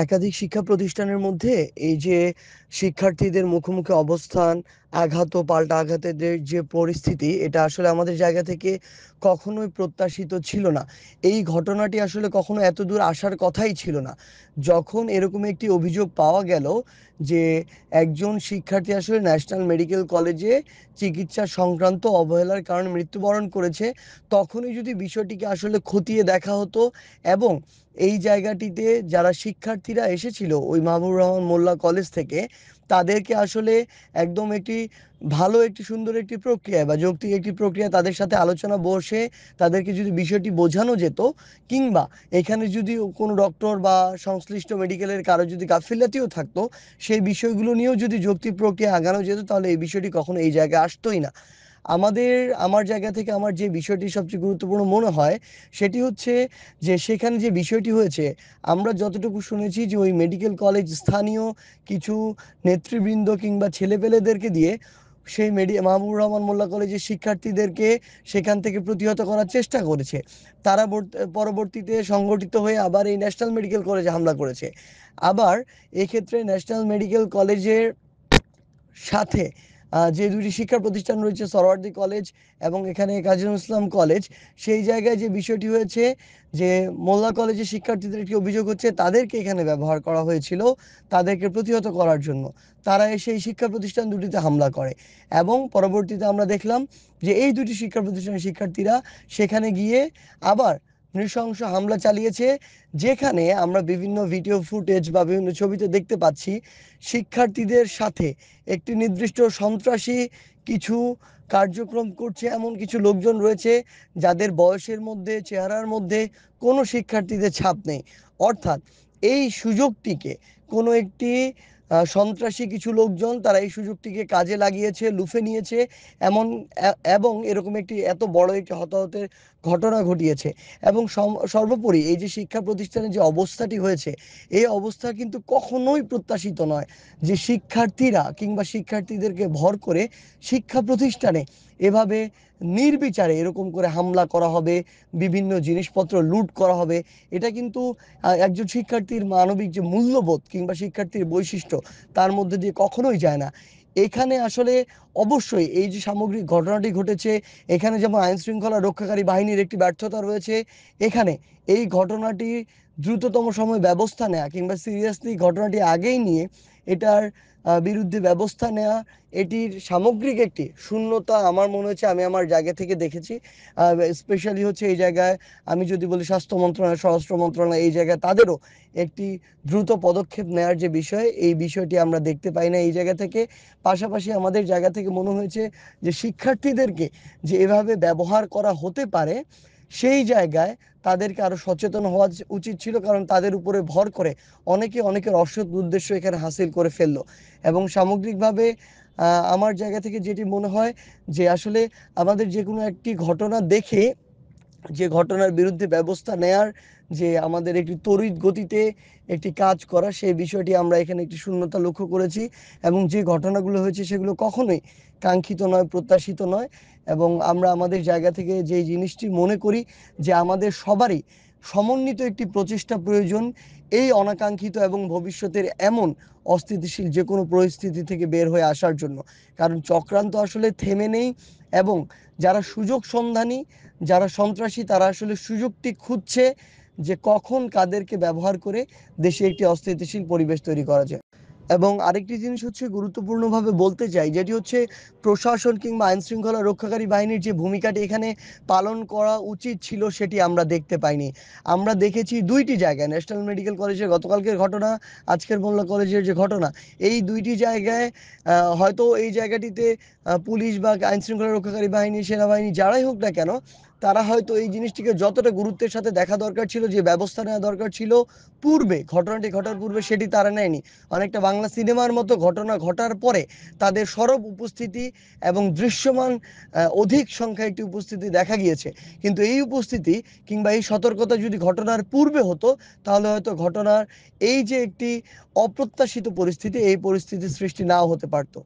একাধিক শিক্ষা প্রতিষ্ঠানের মধ্যে এই যে শিক্ষার্থীদের মুখোমুখি অবস্থান, আঘাত ও পাল্টা আঘাতের যে পরিস্থিতি, এটা আসলে আমাদের জায়গা থেকে কখনোই প্রত্যাশিত ছিল না। এই ঘটনাটি আসলে কখনো এতদূর আসার কথাই ছিল না। যখন এরকম একটি অভিযোগ পাওয়া গেল যে একজন শিক্ষার্থী আসলে ন্যাশনাল মেডিকেল কলেজে চিকিৎসা সংক্রান্ত অবহেলার কারণে মৃত্যুবরণ করেছে, তখনই যদি বিষয়টিকে আসলে খতিয়ে দেখা হতো এবং এই জায়গাটিতে যারা শিক্ষার্থীরা এসেছিল ওই মাহবুবুর রহমান মোল্লা কলেজ থেকে, তাদেরকে আসলে একদম একটি ভালো একটি সুন্দর একটি প্রক্রিয়া বা যৌক্তিক একটি প্রক্রিয়া তাদের সাথে আলোচনা বসে তাদেরকে যদি বিষয়টি বোঝানো যেত, কিংবা এখানে যদি কোনো ডক্টর বা সংশ্লিষ্ট মেডিকেলের কারো যদি গাফিলতিও থাকতো, সেই বিষয়গুলো নিয়েও যদি যৌক্তিক প্রক্রিয়া আগানো যেত, তাহলে এই বিষয়টি কখনো এই জায়গায় আসতোই না। আমাদের আমার জায়গা থেকে আমার যে বিষয়টি সবচেয়ে গুরুত্বপূর্ণ মনে হয় সেটি হচ্ছে যে সেখানে যে বিষয়টি হয়েছে, আমরা যতটুকু শুনেছি যে ওই মেডিকেল কলেজ স্থানীয় কিছু নেতৃবৃন্দ কিংবা ছেলেপেলেদেরকে দিয়ে সেই মাহবুবুর রহমান মোল্লা কলেজের শিক্ষার্থীদেরকে সেখান থেকে প্রতিহত করার চেষ্টা করেছে। তারা পরবর্তীতে সংগঠিত হয়ে আবার এই ন্যাশনাল মেডিকেল কলেজে হামলা করেছে। আবার এক্ষেত্রে ন্যাশনাল মেডিকেল কলেজের সাথে যে দুটি শিক্ষা প্রতিষ্ঠান রয়েছে, সরওয়ার্দী কলেজ এবং এখানে কাজী নজরুল ইসলাম কলেজ, সেই জায়গায় যে বিষয়টি হয়েছে যে মোল্লা কলেজের শিক্ষার্থীদের একটি অভিযোগ হচ্ছে তাদেরকে এখানে ব্যবহার করা হয়েছিল তাদেরকে প্রতিহত করার জন্য। তারা এসে এই শিক্ষা প্রতিষ্ঠান দুটিতে হামলা করে এবং পরবর্তীতে আমরা দেখলাম যে এই দুটি শিক্ষা প্রতিষ্ঠানের শিক্ষার্থীরা সেখানে গিয়ে আবার নৃশংস হামলা চালিয়েছে, যেখানে আমরা বিভিন্ন ভিডিও ফুটেজ বা বিভিন্ন ছবিতে দেখতে পাচ্ছি শিক্ষার্থীদের সাথে একটি নির্দিষ্ট সন্ত্রাসী কিছু কার্যক্রম করছে এমন কিছু লোকজন রয়েছে যাদের বয়সের মধ্যে, চেহারার মধ্যে কোনো শিক্ষার্থীদের ছাপ নেই। অর্থাৎ এই সুযোগটিকে কোনো একটি সন্ত্রাসী কিছু লোকজন তারা এই সুযোগটিকে কাজে লাগিয়েছে, লুফে নিয়েছে, এমন এবং এরকম একটি এত বড় একটি হতাহতের ঘটনা ঘটিয়েছে। এবং সর্বোপরি এই যে শিক্ষা প্রতিষ্ঠানের যে অবস্থাটি হয়েছে, এই অবস্থা কিন্তু কখনোই প্রত্যাশিত নয় যে শিক্ষার্থীরা কিংবা শিক্ষার্থীদেরকে ভর করে শিক্ষা প্রতিষ্ঠানে এভাবে নির্বিচারে এরকম করে হামলা করা হবে, বিভিন্ন জিনিসপত্র লুট করা হবে। এটা কিন্তু একজন শিক্ষার্থীর মানবিক যে মূল্যবোধ কিংবা শিক্ষার্থীর বৈশিষ্ট্য, তার মধ্যে দিয়ে কখনোই যায় না। এখানে আসলে অবশ্যই এই যে সামগ্রিক ঘটনাটি ঘটেছে, এখানে যেমন আইন শৃঙ্খলা রক্ষাকারী বাহিনীর একটি ব্যর্থতা রয়েছে, এখানে এই ঘটনাটি দ্রুততম সময়ে ব্যবস্থা নেওয়া কিংবা সিরিয়াসলি ঘটনাটি আগেই নিয়ে এটার বিরুদ্ধে ব্যবস্থা নেওয়া, এটির সামগ্রিক একটি শূন্যতা আমার মনে হচ্ছে আমি আমার জায়গা থেকে দেখেছি। স্পেশালি হচ্ছে এই জায়গায় আমি যদি বলি স্বাস্থ্য মন্ত্রণালয়, স্বরাষ্ট্র মন্ত্রণালয়, এই জায়গায় তাদেরও একটি দ্রুত পদক্ষেপ নেওয়ার যে বিষয়, এই বিষয়টি আমরা দেখতে পাই না এই জায়গা থেকে। পাশাপাশি আমাদের জায়গা থেকে মনে হয়েছে যে শিক্ষার্থীদেরকে যে এভাবে ব্যবহার করা হতে পারে, সেই জায়গায় তাদেরকে আরো সচেতন হওয়া উচিত ছিল, কারণ তাদের উপরে ভর করে অনেকে অনেকের অসৎ উদ্দেশ্য এখানে হাসিল করে ফেললো। এবং সামগ্রিকভাবে আমার জায়গা থেকে যেটি মনে হয় যে আসলে আমাদের যে কোনো একটি ঘটনা দেখে যে ঘটনার বিরুদ্ধে ব্যবস্থা নেয়ার যে আমাদের একটি তড়িৎ গতিতে একটি কাজ করা, সেই বিষয়টি আমরা এখানে একটি শূন্যতা লক্ষ্য করেছি। এবং যে ঘটনাগুলো হয়েছে সেগুলো কখনোই কাঙ্ক্ষিত নয়, প্রত্যাশিত নয়। এবং আমরা আমাদের জায়গা থেকে যে জিনিসটি মনে করি যে আমাদের সবারই সমন্বিত একটি প্রচেষ্টা প্রয়োজন এই অনাকাঙ্ক্ষিত এবং ভবিষ্যতের এমন অস্থিতিশীল যে কোনো পরিস্থিতি থেকে বের হয়ে আসার জন্য। কারণ চক্রান্ত আসলে থেমে নেই, এবং যারা সুযোগ সন্ধানী, যারা সন্ত্রাসী, তারা আসলে সুযোগটি খুঁজছে যে কখন কাদেরকে ব্যবহার করে দেশে একটি অস্থিতিশীল পরিবেশ তৈরি করা যায়। এবং আরেকটি জিনিস হচ্ছে গুরুত্বপূর্ণভাবে বলতে চাই, যেটি হচ্ছে প্রশাসন কিংবা আইন শৃঙ্খলা রক্ষাকারী বাহিনীর যে ভূমিকাটি এখানে পালন করা উচিত ছিল সেটি আমরা দেখতে পাইনি। আমরা দেখেছি দুইটি জায়গায়, ন্যাশনাল মেডিকেল কলেজের গতকালকের ঘটনা, আজকের মোল্লা কলেজের যে ঘটনা, এই দুইটি জায়গায় হয়তো এই জায়গাটিতে পুলিশ বা আইন শৃঙ্খলা রক্ষাকারী বাহিনী, সেনাবাহিনী, যারাই হোক না কেন, তারা হয়তো এই জিনিসটিকে যতটা গুরুত্বের সাথে দেখা দরকার ছিল, যে ব্যবস্থা নেওয়া দরকার ছিল পূর্বে, ঘটনাটি ঘটার পূর্বে, সেটি তারা নেয়নি। অনেকটা বাংলা সিনেমার মতো ঘটনা ঘটার পরে তাদের সরব উপস্থিতি এবং দৃশ্যমান অধিক সংখ্যায় একটি উপস্থিতি দেখা গিয়েছে। কিন্তু এই উপস্থিতি কিংবা এই সতর্কতা যদি ঘটনার পূর্বে হতো, তাহলে হয়তো ঘটনার এই যে একটি অপ্রত্যাশিত পরিস্থিতি, এই পরিস্থিতির সৃষ্টি নাও হতে পারতো।